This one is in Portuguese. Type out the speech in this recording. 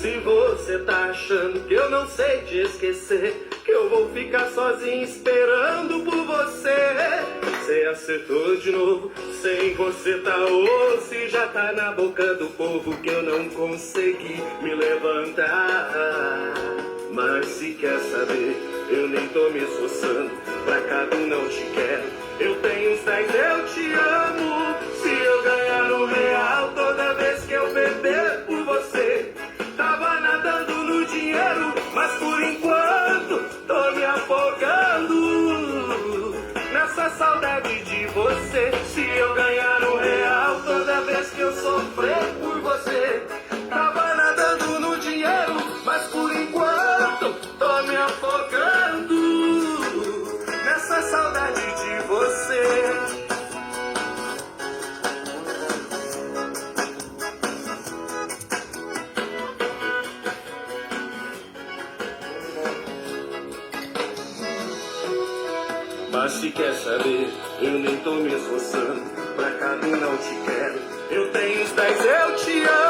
Se você tá achando que eu não sei te esquecer, que eu vou ficar sozinho esperando por você. Você acertou de novo, sem você tá osso, já tá na boca do povo que eu não consegui me levantar. Mas se quer saber, eu nem tô me esforçando, pra cada um não te quero. Eu tenho uns 10, eu te amo. Se eu ganhar R$1 toda vez que eu perder por você, tava nadando no dinheiro, mas por enquanto tô me afogando nessa saudade de você. Se eu ganhar R$1 toda vez que eu sofrer por você, tava nadando no dinheiro, mas por enquanto tô me afogando nessa saudade de você. Mas se quer saber, eu nem tô me esforçando, pra cada um não te quero. Eu tenho uns 10, eu te amo.